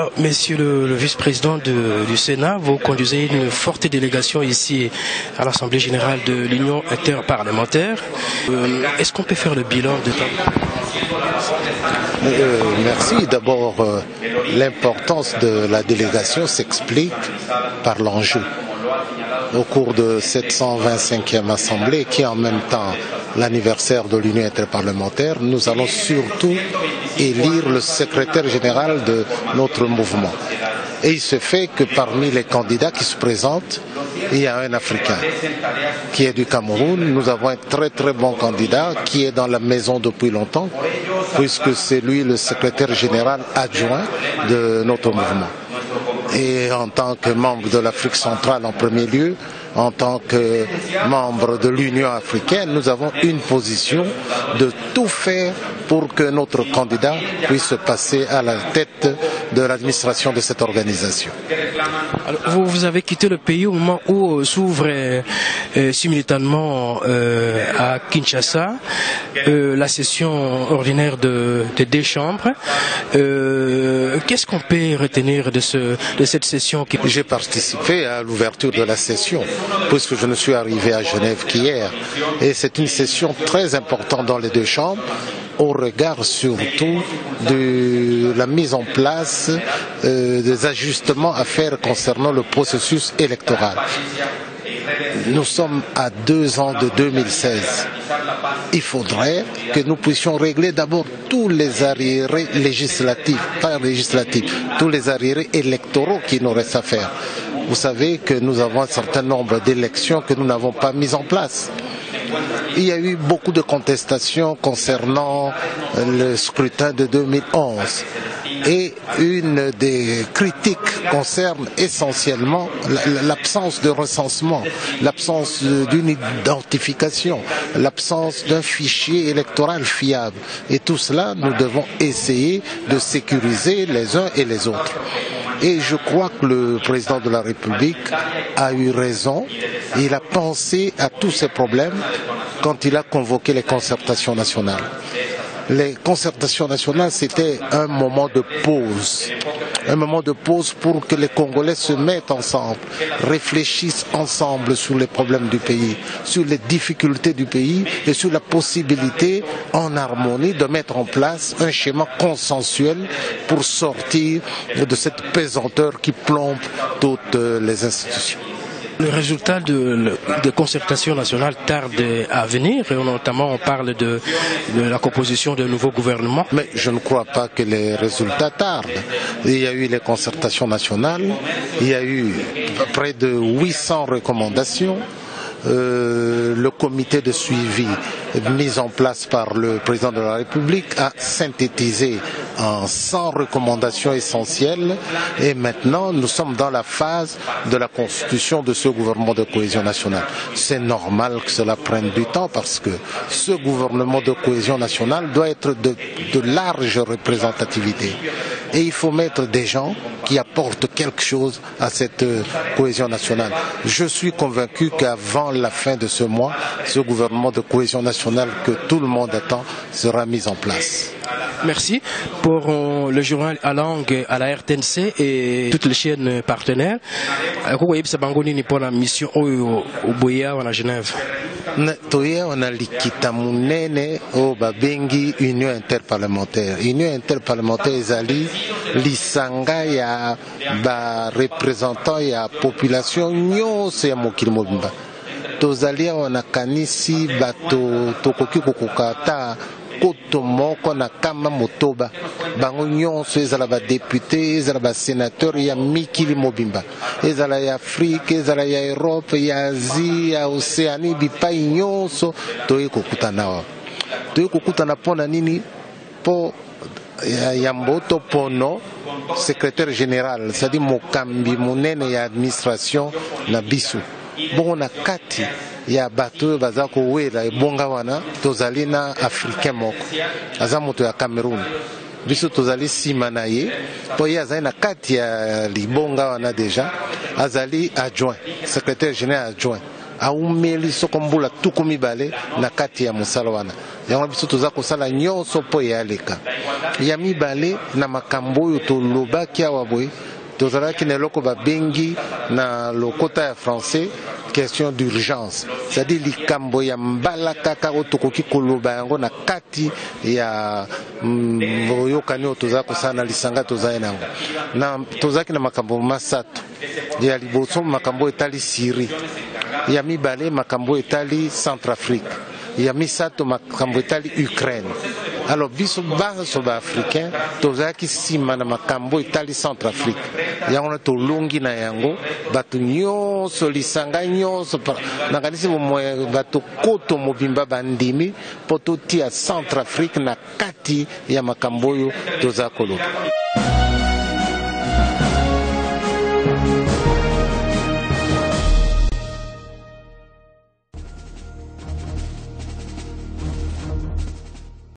Alors, Monsieur le vice-président du Sénat, vous conduisez une forte délégation ici à l'Assemblée générale de l'Union interparlementaire. Est-ce qu'on peut faire le bilan de temps? Merci. D'abord, l'importance de la délégation s'explique par l'enjeu. Au cours de cette 125e Assemblée, qui est en même temps l'anniversaire de l'Union interparlementaire, nous allons surtout élire le secrétaire général de notre mouvement. Et il se fait que parmi les candidats qui se présentent, il y a un Africain qui est du Cameroun. Nous avons un très très bon candidat qui est dans la maison depuis longtemps, puisque c'est lui le secrétaire général adjoint de notre mouvement. Et en tant que membre de l'Afrique centrale en premier lieu, en tant que membre de l'Union africaine, nous avons une position de tout faire pour que notre candidat puisse passer à la tête de l'administration de cette organisation. Alors, vous avez quitté le pays au moment où s'ouvre simultanément à Kinshasa la session ordinaire des deux chambres. Qu'est-ce qu'on peut retenir de cette session? J'ai participé à l'ouverture de la session, puisque je ne suis arrivé à Genève qu'hier. Et c'est une session très importante dans les deux chambres, au regard surtout de la mise en place des ajustements à faire concernant le processus électoral. Nous sommes à 2 ans de 2016. Il faudrait que nous puissions régler d'abord tous les arriérés législatifs, pas législatifs, tous les arriérés électoraux qui nous restent à faire. Vous savez que nous avons un certain nombre d'élections que nous n'avons pas mises en place. Il y a eu beaucoup de contestations concernant le scrutin de 2011. Et une des critiques concerne essentiellement l'absence de recensement, l'absence d'une identification, l'absence d'un fichier électoral fiable. Et tout cela, nous devons essayer de sécuriser les uns et les autres. Et je crois que le président de la République a eu raison. Il a pensé à tous ces problèmes quand il a convoqué les concertations nationales. Les concertations nationales, c'était un moment de pause. Un moment de pause pour que les Congolais se mettent ensemble, réfléchissent ensemble sur les problèmes du pays, sur les difficultés du pays et sur la possibilité, en harmonie, de mettre en place un schéma consensuel pour sortir de cette pesanteur qui plombe toutes les institutions. Le résultat de concertation nationale tarde à venir, et notamment on parle de la composition d'un nouveau gouvernement. Mais je ne crois pas que les résultats tardent. Il y a eu les concertations nationales, il y a eu près de 800 recommandations. Le comité de suivi mis en place par le président de la République a synthétisé en 100 recommandations essentielles et maintenant nous sommes dans la phase de la constitution de ce gouvernement de cohésion nationale. C'est normal que cela prenne du temps parce que ce gouvernement de cohésion nationale doit être de large représentativité et il faut mettre des gens qui apportent quelque chose à cette cohésion nationale. Je suis convaincu qu'avant la fin de ce mois, ce gouvernement de cohésion nationale que tout le monde attend sera mis en place. Merci pour le journal à langue à la RTNC et toutes les chaînes partenaires. Pour la mission au Boya à Genève. On a likita munene o babengi union interparlementaire. Union interparlementaire ezali lisanga ya ba représentant ya population nyonso ya mokili mobimba. Tozali wana kanisi bato tokoki kokokata koto moko na kama motoba bango nyonso ezala ba député ezala ba sénateur ya mikili mobimba ezala ya Afrique ezala ya Europe ya Asie ya Océanie bipai nyonso toye kokutana pona nini po ya mboto pono secrétaire général c'est-à-dire mokambi munene ya administration na biso bongo na kati ya bato baza kowela ebonga wana tozali na africain moko aza moto ya Cameroun biso tozali sima na ye po ye azali na kati ya libonga wana deja azali adjoint secrétaire général adjoint aumeli soko mbula tuku mibale na kati ya mosala wana yango biso toza kosala nyonso po eyaleka ya mibale na makambo oyo tolobaki awa boye tozalaki na eloko babengi na lokota ya français question d'urgence, c'est-à-dire likambo ya mbala kaka oyo tokoki koloba yango na kati ya boyokani oyo toza kosala na lisanga toza nango na tozalaki na makambo masato ya liboso makambo etali Syrie, ya mibale makambo etali Centrafrique, ya misato makambo etali Ukraine. Alors biso baso ba africain tozaki sima na makambo etali Centrafrique yango na tolongi na yango bato nyonso lisanga nyonso nakanisi bomwe bato koto mobimba bandimi po totia Centrafrique na kati ya makambo oyo toza koloba.